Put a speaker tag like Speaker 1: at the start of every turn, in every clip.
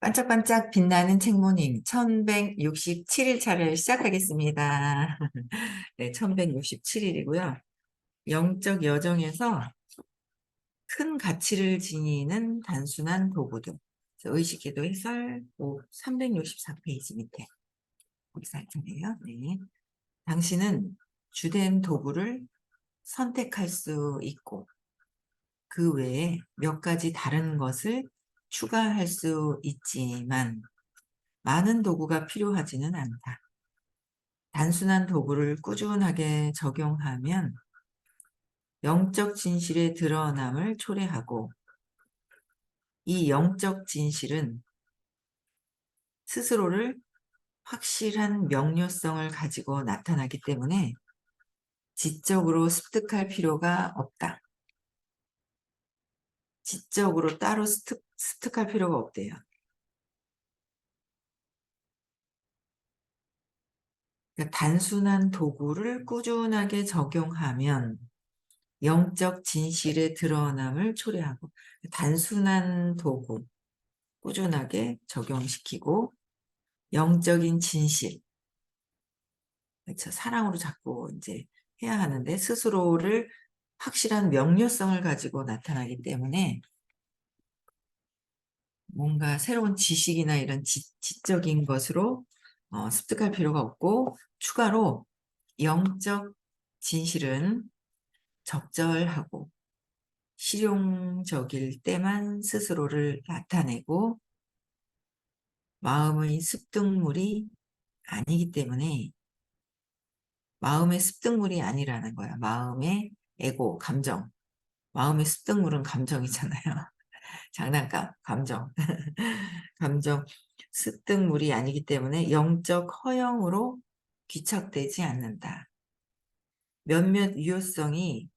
Speaker 1: 반짝반짝 빛나는 책모닝 1167일 차를 시작하겠습니다. 네, 1167일이고요. 영적 여정에서 큰 가치를 지니는 단순한 도구들. 의식기도 해설 364페이지 밑에 살 차례요. 네. 당신은 주된 도구를 선택할 수 있고 그 외에 몇 가지 다른 것을 추가할 수 있지만 많은 도구가 필요하지는 않다. 단순한 도구를 꾸준하게 적용하면 영적 진실의 드러남을 초래하고 이 영적 진실은 스스로를 확실한 명료성을 가지고 나타나기 때문에 지적으로 습득할 필요가 없다. 지적으로 따로 습득할 필요가 없대요. 그러니까 단순한 도구를 꾸준하게 적용하면 영적 진실의 드러남을 초래하고 단순한 도구 꾸준하게 적용시키고 영적인 진실, 그렇죠. 사랑으로 자꾸 이제 해야 하는데 스스로를 확실한 명료성을 가지고 나타나기 때문에 뭔가 새로운 지식이나 이런 지적인 것으로 습득할 필요가 없고 추가로 영적 진실은 적절하고 실용적일 때만 스스로를 나타내고 마음의 습득물이 아니기 때문에 마음의 습득물이 아니라는 거야. 마음의 에고, 감정. 마음의 습득물은 감정이잖아요. 장난감, 감정. 감정 습득물이 아니기 때문에 영적 허영으로 귀착되지 않는다. 몇몇 유효성이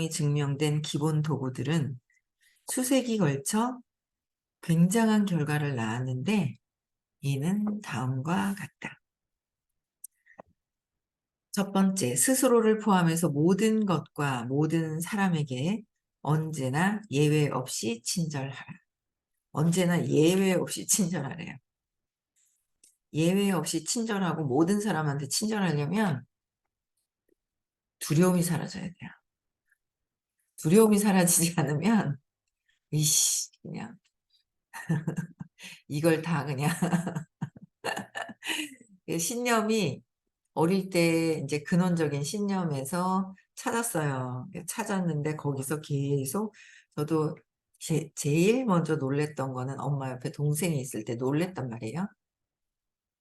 Speaker 1: 증명된 기본 도구들은 수색이 걸쳐 굉장한 결과를 낳았는데 이는 다음과 같다. 첫 번째, 스스로를 포함해서 모든 것과 모든 사람에게 언제나 예외 없이 친절하라. 언제나 예외 없이 친절하래요. 예외 없이 친절하고 모든 사람한테 친절하려면 두려움이 사라져야 돼요. 두려움이 사라지지 않으면 이씨 그냥 이걸 다 그냥 신념이 어릴 때 이제 근원적인 신념에서 찾았어요. 찾았는데 거기서 계속 저도 제일 먼저 놀랬던 거는 엄마 옆에 동생이 있을 때 놀랬단 말이에요.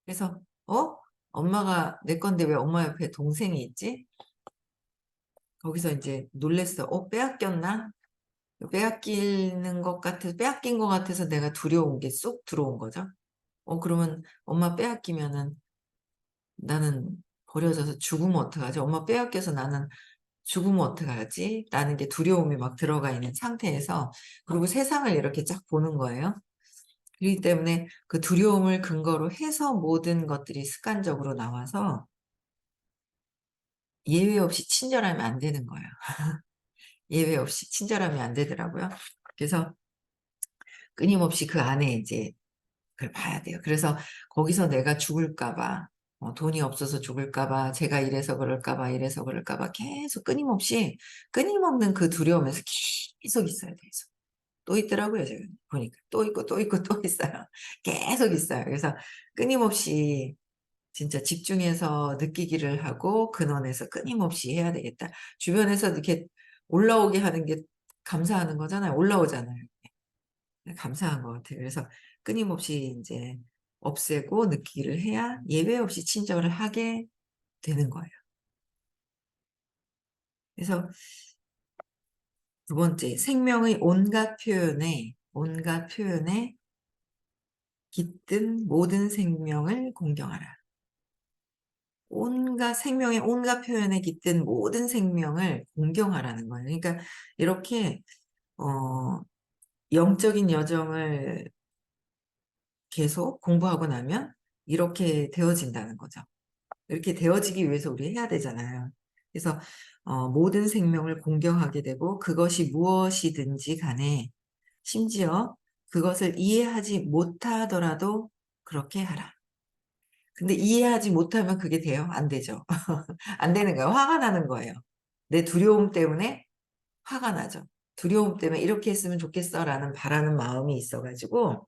Speaker 1: 그래서 엄마가 내 건데 왜 엄마 옆에 동생이 있지? 거기서 이제 놀랬어. 빼앗겼나? 빼앗긴 것 같아서 내가 두려운 게 쏙 들어온 거죠. 그러면 엄마 빼앗기면은 나는 버려져서 죽으면 어떡하지? 엄마 빼앗겨서 나는 죽으면 어떡하지? 라는 게 두려움이 막 들어가 있는 상태에서 그리고 세상을 이렇게 쫙 보는 거예요. 그렇기 때문에 그 두려움을 근거로 해서 모든 것들이 습관적으로 나와서 예외 없이 친절하면 안 되는 거예요. 예외 없이 친절하면 안 되더라고요. 그래서 끊임없이 그 안에 이제 그걸 봐야 돼요. 그래서 거기서 내가 죽을까 봐, 돈이 없어서 죽을까 봐, 제가 이래서 그럴까 봐, 이래서 그럴까 봐 계속 끊임없는 그 두려움에서 계속 있어야 돼요. 또 있더라고요, 제가 보니까. 또 있고, 또 있고, 또 있어요. 계속 있어요. 그래서 끊임없이 진짜 집중해서 느끼기를 하고 근원에서 끊임없이 해야 되겠다. 주변에서 이렇게 올라오게 하는 게 감사하는 거잖아요. 올라오잖아요. 감사한 것 같아요. 그래서 끊임없이 이제 없애고 느끼기를 해야 예외 없이 친절을 하게 되는 거예요. 그래서 두 번째, 생명의 온갖 표현에 깃든 모든 생명을 공경하라. 생명의 온갖 표현에 깃든 모든 생명을 공경하라는 거예요. 그러니까 이렇게 영적인 여정을 계속 공부하고 나면 이렇게 되어진다는 거죠. 이렇게 되어지기 위해서 우리 해야 되잖아요. 그래서 모든 생명을 공경하게 되고 그것이 무엇이든지 간에 심지어 그것을 이해하지 못하더라도 그렇게 하라. 근데 이해하지 못하면 그게 돼요? 안 되죠. 안 되는 거예요. 화가 나는 거예요. 내 두려움 때문에 화가 나죠. 두려움 때문에 '이렇게 했으면 좋겠어.'라는 바라는 마음이 있어 가지고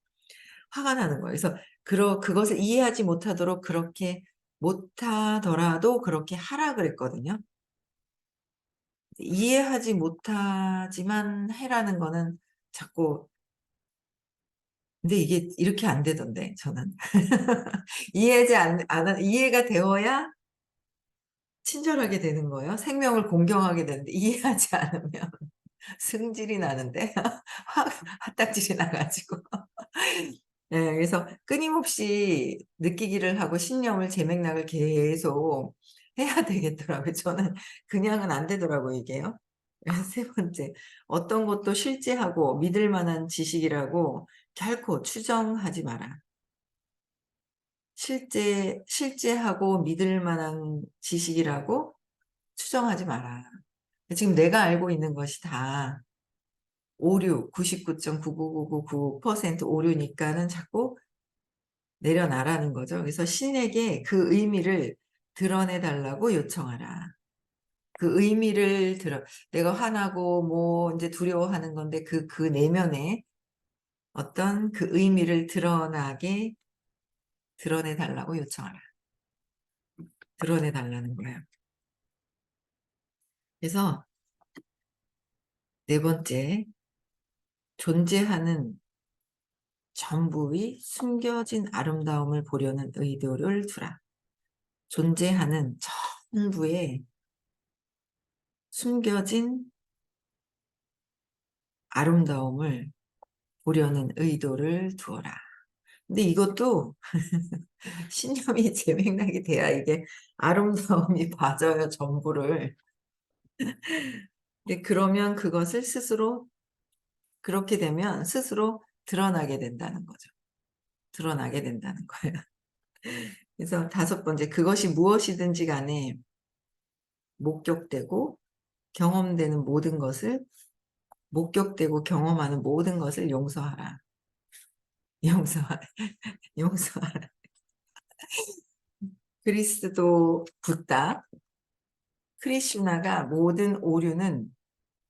Speaker 1: 화가 나는 거예요. 그래서 그것을 이해하지 못하도록 그렇게 못하더라도 그렇게 하라 그랬거든요. 이해하지 못하지만 해라는 거는 자꾸, 근데 이게 이렇게 안 되던데 저는. 이해하지 않아 이해가 되어야 친절하게 되는 거예요. 생명을 공경하게 되는데 이해하지 않으면 승질이 나는데 화 화딱지가 나 가지고. 예, 그래서 끊임없이 느끼기를 하고 신념을 제맥락을 계속 해야 되겠더라고요. 저는 그냥은 안 되더라고요 이게요. 그래서 세 번째, 어떤 것도 실제하고 믿을 만한 지식이라고 결코 추정하지 마라. 실제하고 믿을 만한 지식이라고 추정하지 마라. 지금 내가 알고 있는 것이 다 오류, 99.99999% 오류니까는 자꾸 내려놔라는 거죠. 그래서 신에게 그 의미를 드러내 달라고 요청하라. 그 의미를 내가 화나고 뭐 인제 두려워하는 건데 그 내면에 어떤 그 의미를 드러내 달라고 요청하라. 드러내 달라는 거예요. 그래서 네 번째, 존재하는 전부의 숨겨진 아름다움을 보려는 의도를 두라. 존재하는 전부의 숨겨진 아름다움을 보려는 의도를 두어라. 근데 이것도 신념이 제 맥락이 돼야 이게 아름다움이 봐져요, 전부를. 근데 그러면 그것을 스스로, 그렇게 되면 스스로 드러나게 된다는 거죠. 드러나게 된다는 거예요. 그래서 다섯 번째, 그것이 무엇이든지 간에 목격되고 경험되는 모든 것을 목격되고 경험하는 모든 것을 용서하라. 용서하라. 용서하라. 그리스도 붓다 크리슈나가 모든 오류는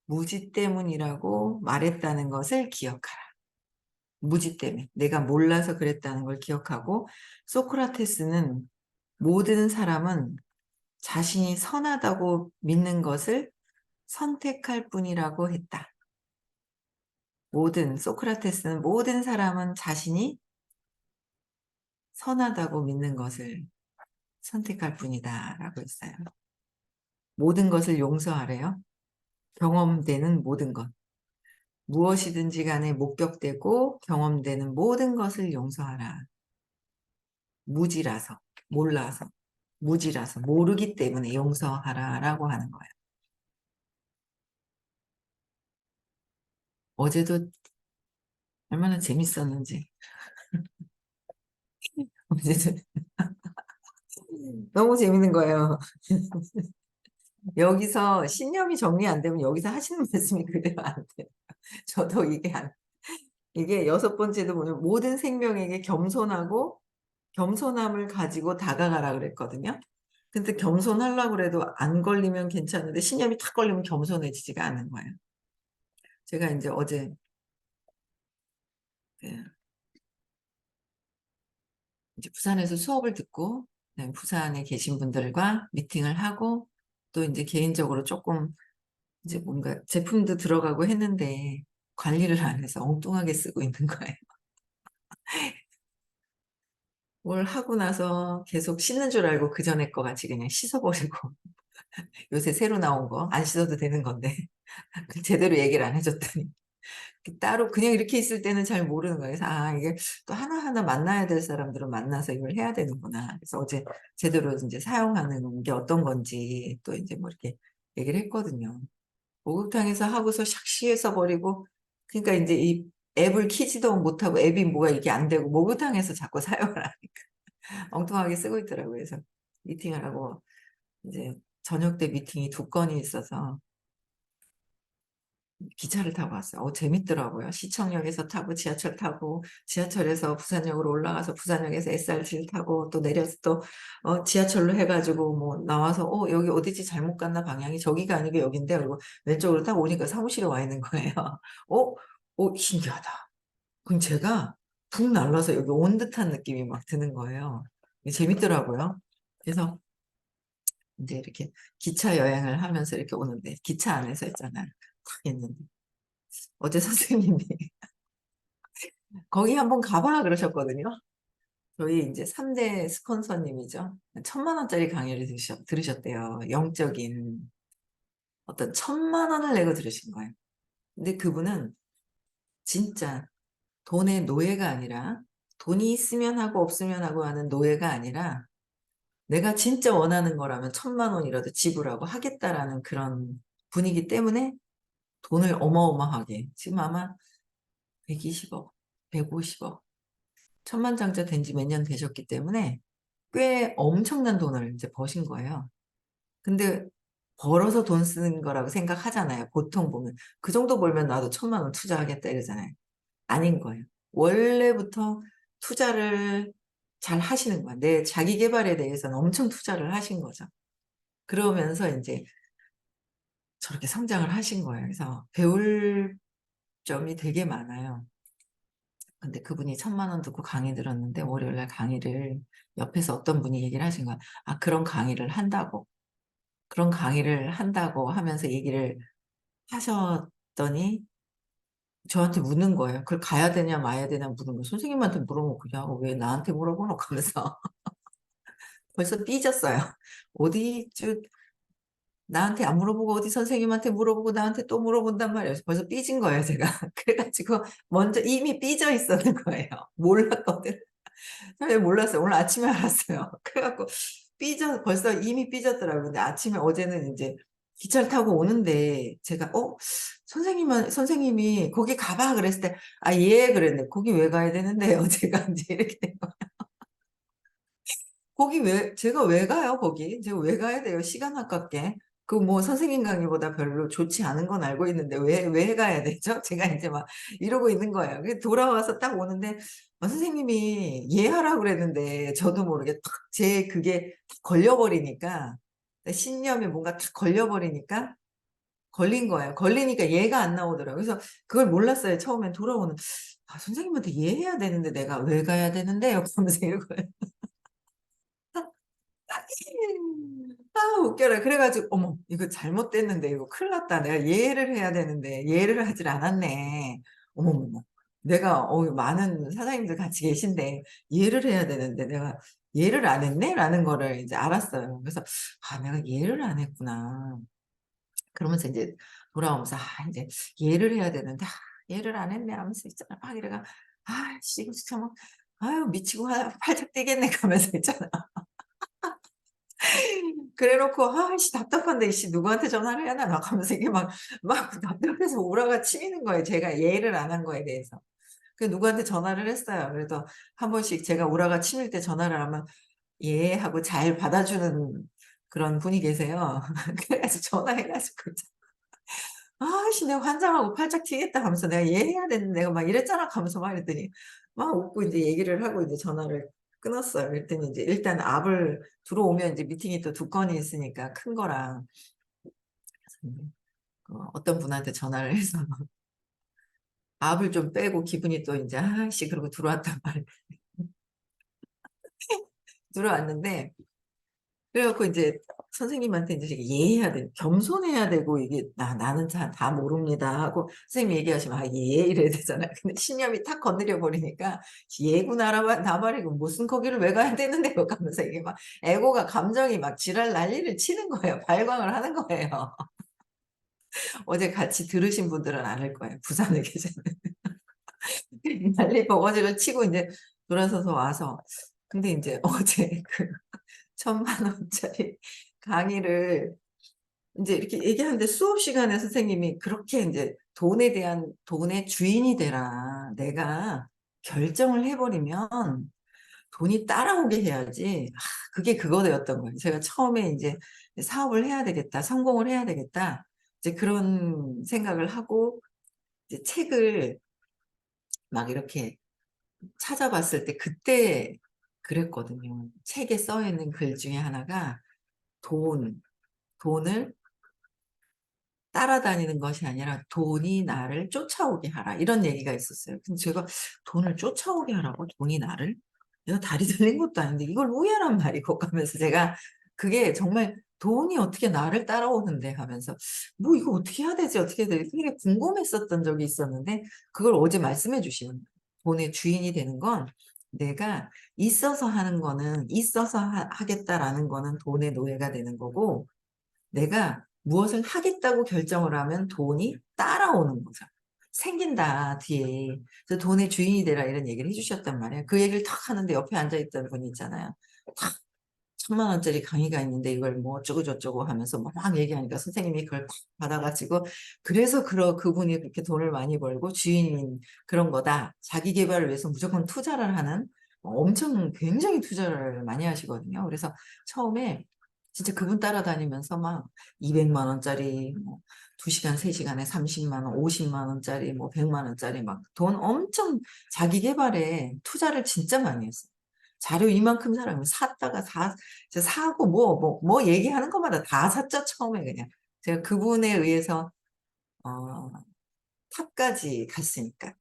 Speaker 1: 무지 때문이라고 말했다는 것을 기억하라. 무지 때문에. 내가 몰라서 그랬다는 걸 기억하고, 소크라테스는 모든 사람은 자신이 선하다고 믿는 것을 선택할 뿐이라고 했다. 소크라테스는 모든 사람은 자신이 선하다고 믿는 것을 선택할 뿐이다라고 했어요. 모든 것을 용서하래요. 경험되는 모든 것. 무엇이든지 간에 목격되고 경험되는 모든 것을 용서하라. 무지라서, 몰라서, 무지라서, 모르기 때문에 용서하라라고 하는 거예요. 어제도 얼마나 재밌었는지. 어제도 너무 재밌는 거예요. 여기서 신념이 정리 안 되면 여기서 하시는 말씀이 그대로 안 돼요. 저도 이게 여섯 번째도 보면 모든 생명에게 겸손함을 가지고 다가가라 그랬거든요. 근데 겸손하려고 그래도 안 걸리면 괜찮은데 신념이 탁 걸리면 겸손해지지가 않은 거예요. 제가 인제 어제 그 이제 부산에서 수업을 듣고, 그다음에 부산에 계신 분들과 미팅을 하고 또 인제 개인적으로 쪼끔 이제 뭔가 제품도 들어가고 했는데 관리를 안 해서 엉뚱하게 쓰고 있는 거예요. 뭘 하고 나서 계속 씻는 줄 알고 그전에 거 같이 그냥 씻어 버리고 요새 새로 나온 거 안 씻어도 되는 건데 제대로 얘기를 안 해 줬더니 따로 그냥 이렇게 있을 때는 잘 모르는 거예요. 그래서 '아 이게 또 하나하나 만나야 될 사람들은 만나서 이걸 해야 되는구나.' 그래서 어제 제대로 인제 사용하는 게 어떤 건지 또 인제 뭐 이렇게 얘기를 했거든요. 목욕탕에서 하고서 샥 씻어 버리고, 그러니까 인제 이 앱을 키지도 못하고 앱이 뭐가 이게 안 되고 목욕탕에서 자꾸 사용을 하니까 엉뚱하게 쓰고 있더라고요. 그래서 미팅을 하고 이제 저녁 때 미팅이 두 건이 있어서 기차를 타고 왔어요. 재밌더라고요. 시청역에서 타고 지하철 타고 지하철에서 부산역으로 올라가서 부산역에서 SRT를 타고 또 내려서 또 지하철로 해가지고 뭐 나와서 여기 어디지 잘못 갔나 방향이 저기가 아니고 여긴데 그리고 왼쪽으로 딱 오니까 사무실에 와 있는 거예요. 어? 신기하다. 그럼 제가 푹 날라서 여기 온 듯한 느낌이 막 드는 거예요. 재밌더라고요. 그래서 이제 이렇게 기차 여행을 하면서 이렇게 오는데 기차 안에서 있잖아요. 탁 있는데 어제 선생님이 거기 한번 가봐 그러셨거든요. 저희 이제 3대 스폰서님이죠. 1,000만 원짜리 강의를 들으셨대요. 영적인 어떤 1,000만 원을 내고 들으신 거예요. 근데 그분은 진짜 돈의 노예가 아니라 돈이 있으면 하고 없으면 하고 하는 노예가 아니라 내가 진짜 원하는 거라면 1,000만 원이라도 지불하고 하겠다라는 그런 분위기 때문에 돈을 어마어마하게 지금 아마 120억, 150억 천만장자 된 지 몇 년 되셨기 때문에 꽤 엄청난 돈을 이제 버신 거예요. 근데 벌어서 돈 쓰는 거라고 생각하잖아요. 보통 보면. 그 정도 벌면 나도 1,000만 원 투자하겠다 이러잖아요. 아닌 거예요. 원래부터 투자를 잘 하시는 거야. 내 자기 개발에 대해서는 엄청 투자를 하신 거죠. 그러면서 이제 저렇게 성장을 하신 거예요. 그래서 배울 점이 되게 많아요. 근데 그분이 1,000만 원 듣고 강의 들었는데 월요일날 강의를 옆에서 어떤 분이 얘기를 하신 거야. 그런 강의를 한다고. 그런 강의를 한다고 하면서 얘기를 하셨더니 저한테 묻는 거예요. 그걸 가야 되냐 마야 되냐 묻는 거예요. 선생님한테 물어보고 그냥 왜 나한테 물어보노 하면서 벌써 삐졌어요. 어디 나한테 안 물어보고 어디 선생님한테 물어보고 나한테 또 물어본단 말이에요. 벌써 삐진 거예요, 제가. 그래가지고 먼저 이미 삐져 있었는 거예요. 몰랐거든. 사실 몰랐어요. 오늘 아침에 알았어요. 그래갖고 벌써 이미 삐졌더라고요. 근데 아침에 어제는 이제 기차를 타고 오는데 제가 선생님이 거기 가봐 그랬을 때 예 그랬는데 거기 왜 가야 되는데요? 제가 이제 이렇게 된 거예요. 제가 왜 가요, 거기? 제가 왜 가야 돼요? 시간 아깝게. 그 뭐 선생님 강의보다 별로 좋지 않은 건 알고 있는데 왜 가야 되죠? 제가 이제 막 이러고 있는 거예요. 돌아와서 딱 오는데 선생님이 이해하라고 그랬는데 저도 모르게 탁 그게 탁 걸려버리니까 신념이 뭔가 탁 걸려버리니까 걸린 거예요. 걸리니까 얘가 안 나오더라고요. 그래서 그걸 몰랐어요. 처음엔 돌아오는 선생님한테 이해해야 되는데 내가 왜 가야 되는데요? 하면서 이러고요. 웃겨라. 그래가지고, 어머, 이거 잘못됐는데, 이거 큰일 났다. 내가 예를 해야 되는데, 예를 하질 않았네. 어머머머. 내가, 많은 사장님들 같이 계신데, 예를 해야 되는데, 내가 예를 안 했네? 라는 거를 이제 알았어요. 그래서, 내가 예를 안 했구나. 그러면서 이제 돌아오면서, 이제 예를 해야 되는데, 예를 안 했네 하면서 있잖아. 막 이래가, 씨, 이거 진짜 막, 아유, 미치고 팔짝 뛰겠네. 가면서 있잖아. 그래 놓고 씨 답답한데 이씨 누구한테 전화를 해야 되나 하면서 이게 막 답답해서 우라가 치미는 거예요. 제가 예의를 안 한 거에 대해서. 누구한테 전화를 했어요. 그래서 한 번씩 제가 우라가 치밀 때 전화를 하면 예 하고 잘 받아주는 그런 분이 계세요. 그래 가지고 전화해 가지고 씨 내가 환장하고 팔짝 튀겠다 하면서 내가 예해야 되는데 내가 막 이랬잖아 하면서 막 이랬더니 막 웃고 이제 얘기를 하고 이제 전화를 끊었어요. 그랬더니 이제 일단 압을 들어오면 이제 미팅이 또 2건이 있으니까 큰 거랑 어떤 분한테 전화를 해서 압을 좀 빼고 기분이 또 이제 씨 그러고 들어왔단 말이에요. 들어왔는데 그래갖고 이제 선생님한테 이제 예해야 돼. 겸손해야 되고 이게 나는 다 모릅니다 하고 선생님이 얘기하시면 예 이래야 되잖아요. 근데 신념이 탁 건드려 버리니까 예구나 나 말이고 무슨 거기를 왜 가야 되는데요 하면서 이게 막 에고가 감정이 막 지랄 난리를 치는 거예요. 발광을 하는 거예요. 어제 같이 들으신 분들은 알 거예요. 부산에 계시는 난리 버거지를 치고 이제 돌아서서 와서 근데 이제 어제 그 1,000만 원짜리 강의를 이제 이렇게 얘기하는데 수업 시간에 선생님이 그렇게 이제 돈의 주인이 되라. 내가 결정을 해버리면 돈이 따라오게 해야지. 그게 그거였던 거예요. 제가 처음에 이제 사업을 해야 되겠다. 성공을 해야 되겠다. 이제 그런 생각을 하고 이제 책을 막 이렇게 찾아봤을 때 그때 그랬거든요. 책에 써 있는 글 중에 하나가 돈, 돈을 따라다니는 것이 아니라 "돈이 나를 쫓아오게 하라." 이런 얘기가 있었어요. 근데 제가 '돈을 쫓아오게 하라고? 돈이 나를? 내가 다리 들린 것도 아닌데 이걸 왜 하란 말이고.' 하면서 제가 그게 정말 '돈이 어떻게 나를 따라오는데.' 하면서 '뭐 이거 어떻게 해야 되지? 어떻게 해야 되지?' 되게 궁금했었던 적이 있었는데 그걸 어제 말씀해 주시는 거예요. 돈의 주인이 되는 건 내가 있어서 하는 거는 '있어서 하겠다.'라는 거는 돈의 노예가 되는 거고 내가 무엇을 하겠다고 결정을 하면 돈이 따라오는 거죠. "생긴다 뒤에. 그래서 돈의 주인이 되라." 이런 얘기를 해 주셨단 말이에요. 그 얘기를 탁 하는데 옆에 앉아 있던 분이 있잖아요. 탁 1,000만 원짜리 강의가 있는데 이걸 뭐 어쩌고 저쩌고 하면서 막 얘기하니까 선생님이 그걸 탁 받아 가지고 "그래서 그분이 그렇게 돈을 많이 벌고 주인인 그런 거다. 자기 계발을 위해서 무조건 투자를 하는." 엄청 굉장히 투자를 많이 하시거든요. 그래서 처음에 진짜 그분 따라다니면서 막 200만 원짜리 뭐 2 시간 3 시간에 30만 원, 50만 원짜리 뭐 100만 원짜리 막 돈 엄청 자기 계발에 투자를 진짜 많이 했어요. 자료 이만큼 사라면 샀다가 이제 사고 뭐 얘기하는 것마다 다 샀죠 처음에 그냥. 제가 그분에 의해서 어 탑까지 갔으니까.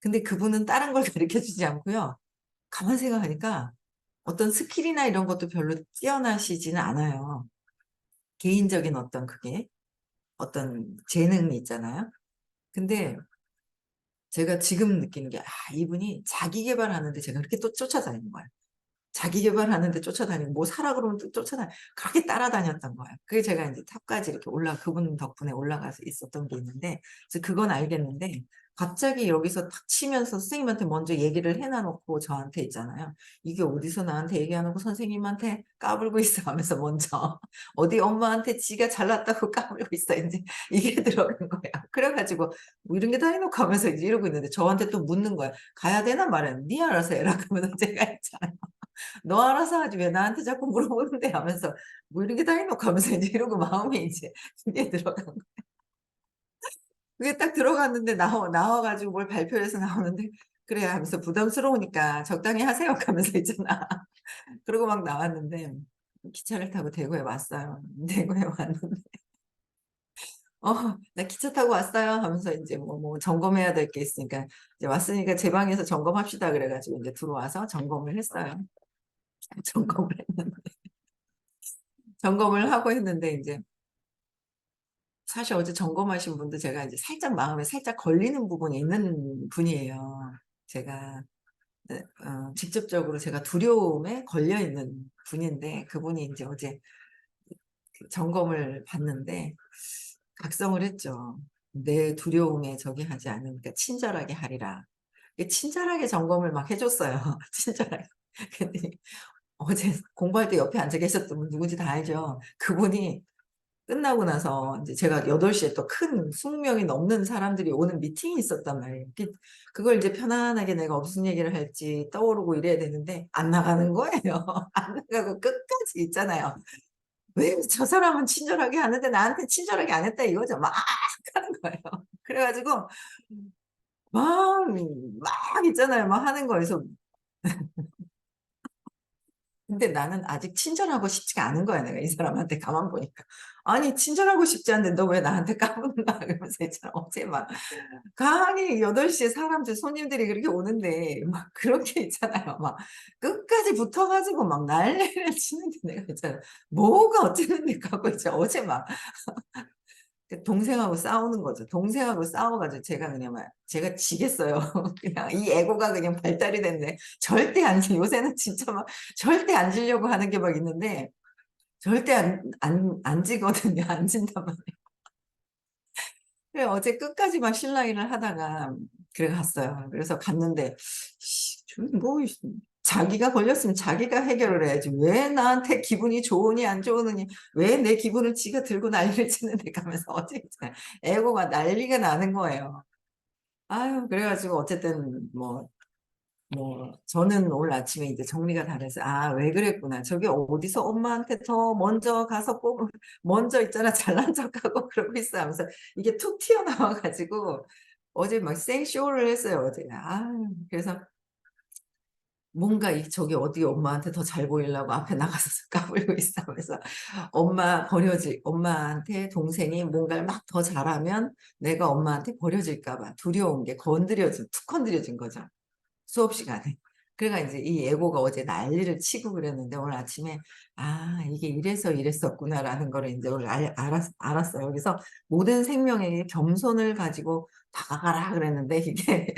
Speaker 1: 근데 그분은 다른 걸 가르쳐 주지 않고요. 가만 생각하니까 어떤 스킬이나 이런 것도 별로 뛰어나시지는 않아요. 개인적인 어떤 그게 어떤 재능이 있잖아요. 근데 제가 지금 느끼는 게 이분이 자기 계발하는데 제가 그렇게 또 쫓아다니는 거예요. 자기 계발하는데 쫓아다니고 뭐 사라 그러면 또 그렇게 따라다녔던 거예요. 그게 제가 인제 탑까지 이렇게 그분 덕분에 올라가서 있었던 게 있는데 그래서 그건 알겠는데 갑자기 여기서 탁 치면서 선생님한테 먼저 얘기를 해 놓고 저한테 있잖아요. "이게 어디서 나한테 얘기 안 하고 선생님한테 까불고 있어." 하면서 먼저 어디 엄마한테 지가 잘났다고 까불고 있어 인제 이게 들어간 거예요. 그래 가지고 뭐 "이런 게 다 해 놓고." 하면서 이제 이러고 있는데 저한테 또 묻는 거예요. "가야 되나 말아야 되나? 네 알아서 해라." 그러면은 제가 있잖아요. "너 알아서 하지 왜 나한테 자꾸 물어보는데." 하면서 뭐 이런 게 다 해 놓고 하면서 인제 이러고 마음이 인제 그게 들어간 거 그게 딱 들어갔는데 나와 가지고 뭘 발표를 해서 나오는데 "그래." 하면서 "부담스러우니까 적당히 하세요." 하면서 있잖아. 그러고 막 나왔는데 기차를 타고 대구에 왔어요. 대구에 왔는데 "나 기차 타고 왔어요." 하면서 인제 뭐 점검해야 될 게 있으니까 이제 왔으니까 "제 방에서 점검합시다." 그래 가지고 인제 들어와서 점검을 했어요. 점검을 했는데 점검을 하고 했는데 인제 사실 어제 점검하신 분도 제가 이제 살짝 마음에 살짝 걸리는 부분이 있는 분이에요. 제가 네 직접적으로 제가 두려움에 걸려 있는 분인데 그분이 인제 어제 그 점검을 받는데 각성을 했죠. "내 두려움에 저기 하지 않으니까 친절하게 하리라." 이 친절하게 점검을 막 해 줬어요. 친절하게. 그랬더니 어제 공부할 때 옆에 앉아 계셨던 분 누군지 다 알죠. 그분이 끝나고 나서 인제 제가 8 시에 또 큰 20 명이 넘는 사람들이 오는 미팅이 있었단 말이에요. 그걸 이제 편안하게 내가 무슨 얘기를 할지 떠오르고 이래야 되는데 안 나가는 거예요. 안 나가고 끝까지 있잖아요. "왜 저 사람은 친절하게 하는데 나한테 친절하게 안 했다." 이거죠. 막 하는 거예요. 그래 가지고 막 있잖아요. 막 하는 거예요. 그래서 근데 나는 아직 친절하고 싶지가 않은 거야 내가 이 사람한테 가만 보니까. '아니 친절하고 싶지 않은데 너 왜 나한테 까부는가.' 이러면서 있잖아. 어제 막 강의 8 시에 사람들 손님들이 그렇게 오는데 막 그렇게 있잖아요. 막 끝까지 붙어 가지고 막 난리를 치는데 내가 있잖아. 뭐가 어쨌는데 하고 이제 어제 막 그 동생하고 싸우는 거죠. 동생하고 싸워 가지고 제가 그냥 막 제가 지겠어요. 그냥 이 애고가 그냥 발달이 됐네. 절대 안 지 요새는 진짜 막 절대 안 지려고 하는 게 막 있는데 절대 안 지거든요. 안 진단 말이에요. 그래 어제 끝까지 막 실랑이를 하다가 그래 갔어요. 그래서 갔는데 저뭐 자기가 걸렸으면 자기가 해결을 해야지 왜 나한테 기분이 좋으니 안 좋으느니 왜 내 기분을 지가 들고 난리를 치는데 가면서 어제 있잖아요. 애고가 난리가 나는 거예요. 아유 그래 가지고 어쨌든 뭐 저는 오늘 아침에 이제 정리가 다 돼서, 아, 왜 그랬구나. 저기 어디서 엄마한테 더 먼저 가서 꼭, 먼저 있잖아. 잘난 척하고 그러고 있어 하면서 이게 툭 튀어나와가지고 어제 막 생쇼를 했어요, 어제. 아, 그래서 뭔가 저기 어디 엄마한테 더 잘 보이려고 앞에 나가서 까불고 있어 하면서 엄마한테 동생이 뭔가를 막 더 잘하면 내가 엄마한테 버려질까 봐 두려운 게 툭 건드려진 거죠. 수업 시간에. 그래가 이제 이 애고가 어제 난리를 치고 그랬는데 오늘 아침에 아, 이게 이래서 이랬었구나라는 거를 이제 오늘 알았어요. 그래서 모든 생명에게 겸손을 가지고 다가가라 그랬는데 이게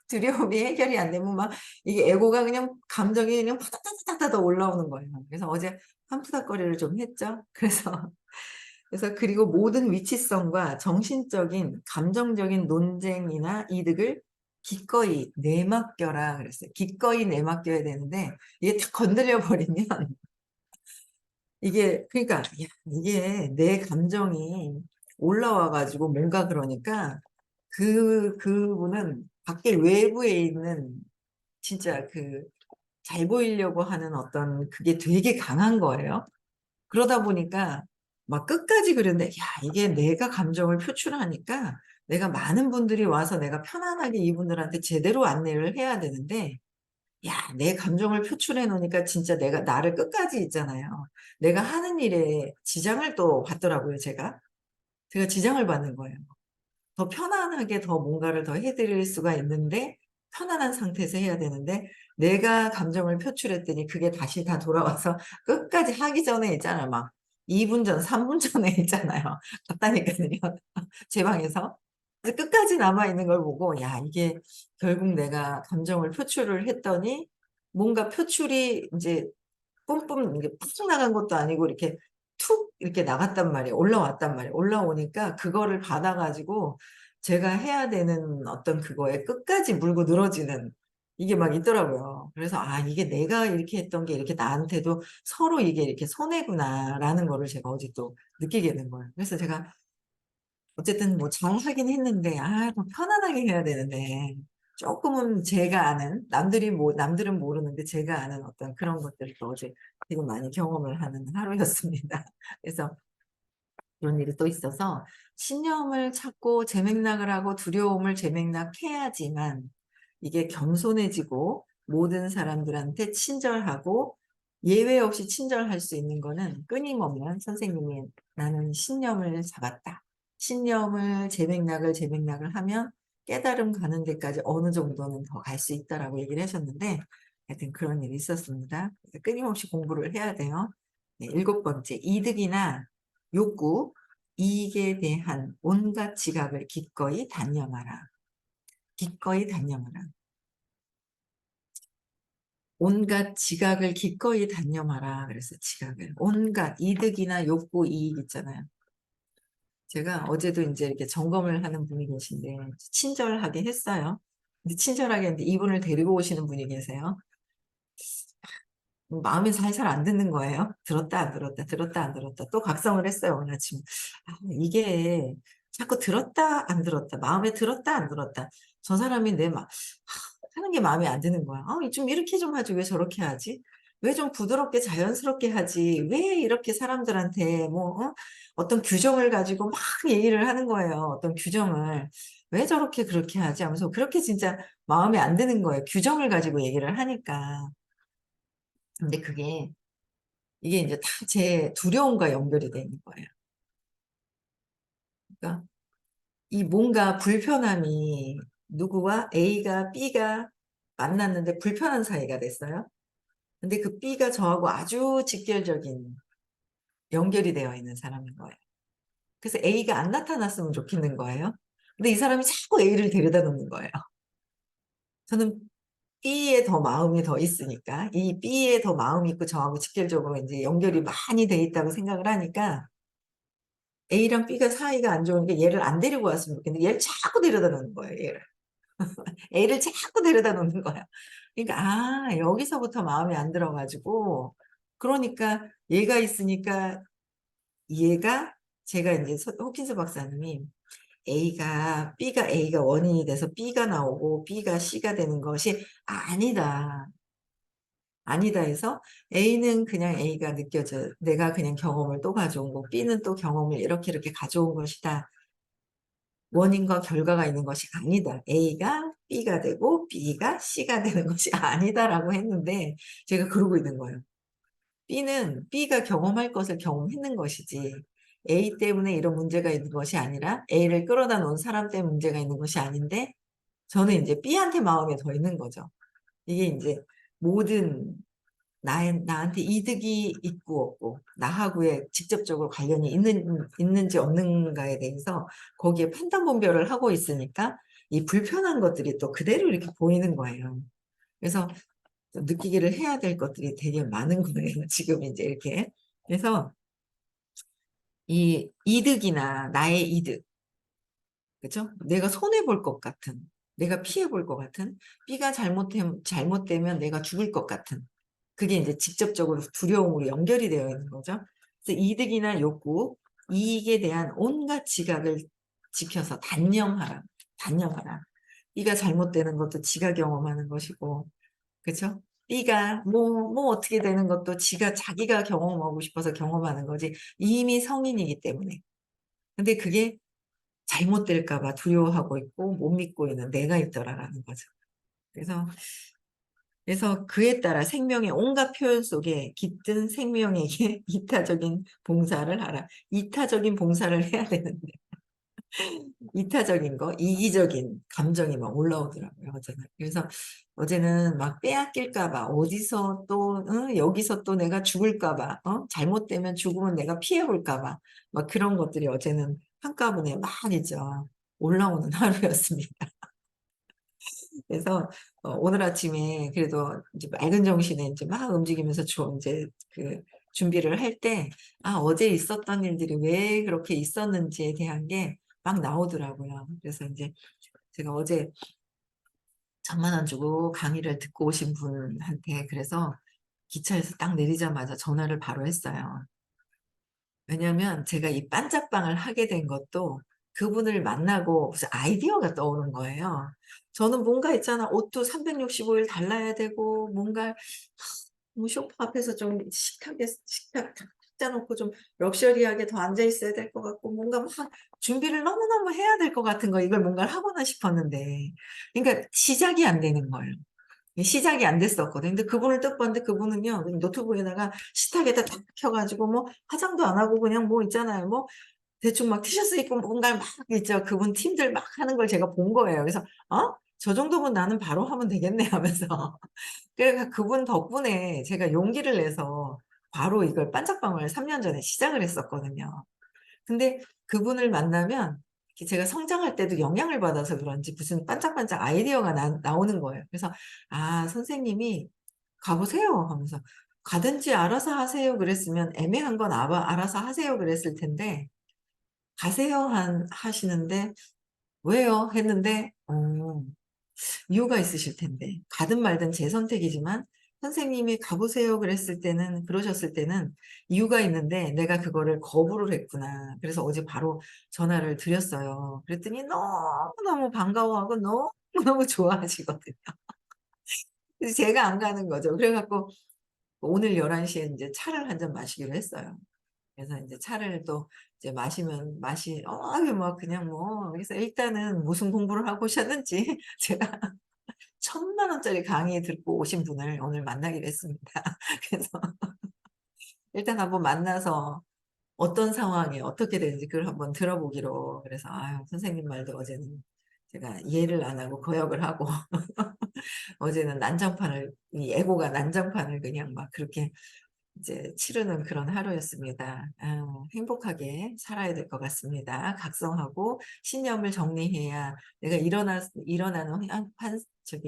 Speaker 1: 두려움이 해결이 안 되면 막 이게 애고가 그냥 감정이 그냥 파닥파닥파닥 올라오는 거예요. 그래서 어제 한푸닥거리를 좀 했죠. 그래서 그리고 모든 위치성과 정신적인 감정적인 논쟁이나 이득을 기꺼이 내맡겨라 그랬어요. 기꺼이 내맡겨야 되는데 이게 탁 건드려 버리면 이게 그러니까 야, 이게 내 감정이 올라와 가지고 뭔가 그러니까 그분은 밖에 외부에 있는 진짜 잘 보이려고 하는 어떤 그게 되게 강한 거예요. 그러다 보니까 막 끝까지 그랬는데, 야, 이게 내가 감정을 표출하니까 내가 많은 분들이 와서 내가 편안하게 이분들한테 제대로 안내를 해야 되는데, 야, 내 감정을 표출해 놓으니까 진짜 내가 나를 끝까지 있잖아요. 내가 하는 일에 지장을 또 받더라고요, 제가. 제가 지장을 받는 거예요. 더 편안하게 더 뭔가를 더 해드릴 수가 있는데 편안한 상태에서 해야 되는데 내가 감정을 표출했더니 그게 다시 다 돌아와서 끝까지 하기 전에 있잖아요. 막 2분 전, 3분 전에 있잖아요. 갔다니까요. 제 방에서. 그래서 끝까지 남아있는 걸 보고 야, 이게 결국 내가 감정을 표출을 했더니 뭔가 표출이 이제 뿜뿜 이게 푹 나간 것도 아니고 이렇게 툭 이렇게 나갔단 말이에요. 올라왔단 말이에요. 올라오니까 그거를 받아가지고 제가 해야 되는 어떤 그거에 끝까지 물고 늘어지는 이게 막 있더라고요. 그래서 아, 이게 내가 이렇게 했던 게 이렇게 나한테도 서로 이게 이렇게 손해구나라는 거를 제가 어제 또 느끼게 된 거예요. 그래서 제가 어쨌든 뭐 잘하긴 했는데 아, 더 편안하게 해야 되는데 조금은 제가 아는 남들은 모르는데 제가 아는 어떤 그런 것들을 또 어제 되게 많이 경험을 하는 하루였습니다. 그래서 그런 일이 또 있어서 신념을 찾고 재맥락을 하고 두려움을 재맥락해야지만 이게 겸손해지고 모든 사람들한테 친절하고 예외 없이 친절할 수 있는 거는 끊임없는 선생님이 나는 신념을 잡았다. 신념을 재맥락을 하면 깨달음 가는 데까지 어느 정도는 더 갈 수 있다라고 얘기를 하셨는데 하여튼 그런 일이 있었습니다. 끊임없이 공부를 해야 돼요. 네, 7번째, 이득이나 욕구, 이익에 대한 온갖 지각을 기꺼이 단념하라. 기꺼이 단념하라. 온갖 지각을 기꺼이 단념하라. 그래서 지각을. 온갖 이득이나 욕구, 이익 있잖아요. 제가 어제도 이제 이렇게 점검을 하는 분이 계신데, 친절하게 했어요. 근데 친절하게 했는데 이분을 데리고 오시는 분이 계세요. 마음이 살살 안 듣는 거예요. 들었다, 안 들었다, 들었다, 안 들었다. 또 각성을 했어요, 오늘 아침. 아, 이게 자꾸 들었다, 안 들었다. 마음에 들었다, 안 들었다. 저 사람이 하는 게 마음에 안 드는 거야. 좀 이렇게 좀 하지. 왜 저렇게 하지? 왜 좀 부드럽게 자연스럽게 하지? 왜 이렇게 사람들한테 어떤 규정을 가지고 막 얘기를 하는 거예요. 어떤 규정을. 왜 저렇게 그렇게 하지? 하면서 그렇게 진짜 마음에 안 드는 거예요. 규정을 가지고 얘기를 하니까. 근데 이게 이제 다 제 두려움과 연결이 돼 있는 거예요. 그러니까 이 뭔가 불편함이 누구와 A가 B가 만났는데 불편한 사이가 됐어요. 근데 그 B가 저하고 아주 직결적인 연결이 되어 있는 사람인 거예요. 그래서 A가 안 나타났으면 좋겠는 거예요. 근데 이 사람이 자꾸 A를 데려다 놓는 거예요. 저는 B에 더 마음이 더 있으니까 이 B에 더 마음이 있고 저하고 직결적으로 이제 연결이 많이 돼 있다고 생각을 하니까 A랑 B가 사이가 안 좋으니까 얘를 안 데리고 왔으면 좋겠는데 얘를 자꾸 데려다 놓는 거예요. 얘를. 애를 자꾸 데려다 놓는 거야. 그러니까 아, 여기서부터 마음이 안 들어가지고 그러니까 얘가 있으니까 얘가 제가 이제 호킨스 박사님이 B가 A가 원인이 돼서 B가 나오고 B가 C가 되는 것이 아니다. 아니다 해서 A는 그냥 A가 느껴져. 내가 그냥 경험을 또 가져온 거고 B는 또 경험을 이렇게 가져온 것이다. 원인과 결과가 있는 것이 아니다. A가 B가 되고 B가 C가 되는 것이 아니다라고 했는데 제가 그러고 있는 거예요. B는 B가 경험할 것을 경험했는 것이지 A 때문에 이런 문제가 있는 것이 아니라 A를 끌어다 놓은 사람 때문에 문제가 있는 것이 아닌데 저는 이제 B한테 마음이 더 있는 거죠. 이게 이제 모든 나한테 이득이 있고 없고 나하고의 직접적으로 관련이 있는지 없는가에 대해서 거기에 판단 분별을 하고 있으니까 이 불편한 것들이 또 그대로 이렇게 보이는 거예요. 그래서 느끼기를 해야 될 것들이 되게 많은 거예요. 지금 이제 이렇게. 그래서 이 이득이나 나의 이득, 그죠? 내가 손해볼 것 같은, 내가 피해볼 것 같은, B가 잘못되면 내가 죽을 것 같은, 그게 이제 직접적으로 두려움으로 연결이 되어 있는 거죠. 그래서 이득이나 욕구, 이익에 대한 온갖 지각을 지켜서 단념하라. 단념하라. B가 잘못되는 것도 지가 경험하는 것이고, 그쵸? B가 뭐 어떻게 되는 것도 자기가 경험하고 싶어서 경험하는 거지. 이미 성인이기 때문에. 근데 그게 잘못될까 봐 두려워하고 있고 못 믿고 있는 내가 있더라라는 거죠. 그래서 그에 따라 생명의 온갖 표현 속에 깃든 생명에게 이타적인 봉사를 하라. 이타적인 봉사를 해야 되는데 이타적인 거, 이기적인 감정이 막 올라오더라고요, 어제는. 그래서 어제는 막 빼앗길까 봐, 어디서 또, 여기서 또 내가 죽을까 봐, 잘못되면 죽으면 내가 피해볼까 봐, 막 그런 것들이 어제는 한꺼번에 막 이죠. 올라오는 하루였습니다. 그래서 오늘 아침에 그래도 이제 맑은 정신에 이제 막 움직이면서 이제 그 준비를 할 때, 어제 있었던 일들이 왜 그렇게 있었는지에 대한 게 막 나오더라고요. 그래서 이제 제가 어제 1,000만 원 주고 강의를 듣고 오신 분한테 그래서 기차에서 딱 내리자마자 전화를 바로 했어요. 왜냐면 제가 이 반짝방을 하게 된 것도 그분을 만나고 무슨 아이디어가 떠오른 거예요. 저는 뭔가 있잖아. 옷도 365일 달라야 되고 뭔가 뭐 소파 앞에서 좀 식탁 탁 짜 놓고 좀 럭셔리하게 더 앉아 있어야 될 것 같고 뭔가 막 준비를 너무너무 해야 될 것 같은 거 이걸 뭔가를 하고나 싶었는데 그러니까 시작이 안 되는 거예요. 시작이 안 됐었거든요. 근데 그분을 딱 봤는데 그분은요 노트북에다가 식탁에다 탁 켜 가지고 뭐 화장도 안 하고 그냥 뭐 있잖아요. 뭐 대충 막 티셔츠 입고 뭔가를 막 있죠. 그분 팀들 막 하는 걸 제가 본 거예요. 그래서 '저 정도면 나는 바로 하면 되겠네.' 하면서 그러니까 그분 덕분에 제가 용기를 내서 바로 이걸 반짝방을 3년 전에 시작을 했었거든요. 근데 그분을 만나면 이렇게 제가 성장할 때도 영향을 받아서 그런지 무슨 반짝반짝 아이디어가 나오는 거예요. 그래서 선생님이 "가 보세요." 하면서 "가든지 알아서 하세요." 그랬으면 애매한 건 알아서 하세요 그랬을 텐데 "가세요." 하시는데 "왜요?" 했는데 이유가 있으실 텐데 가든 말든 제 선택이지만 선생님이 "가 보세요." 그러셨을 때는 이유가 있는데 '내가 그거를 거부를 했구나.' 그래서 어제 바로 전화를 드렸어요. 그랬더니 너무너무 반가워하고 너무너무 좋아하시거든요. 그래서 제가 안 가는 거죠. 그래 갖고 오늘 11 시에 인제 차를 한 잔 마시기로 했어요. 그래서 인제 차를 또 이제 마시면 아유 뭐 그냥 뭐 그래서 일단은 무슨 공부를 하고 오셨는지 제가 1,000만 원짜리 강의 듣고 오신 분을 오늘 만나기로 했습니다. 그래서 일단 한번 만나서 어떤 상황에 어떻게 되는지 그걸 한번 들어보기로 그래서 선생님 말도 어제는 제가 이해를 안 하고 거역을 하고 어제는 이 에고가 난장판을 그냥 막 그렇게 이제 치르는 그런 하루였습니다. 행복하게 살아야 될 것 같습니다. 각성하고 신념을 정리해야 내가 일어나는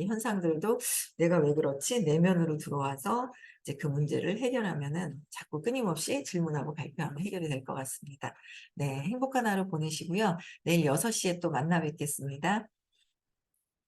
Speaker 1: 현상들도 '내가 왜 그렇지?' 내면으로 들어와서 이제 그 문제를 해결하면은 자꾸 끊임없이 질문하고 발표하면 해결이 될 것 같습니다. 네. 행복한 하루 보내시고요. 내일 6 시에 또 만나 뵙겠습니다.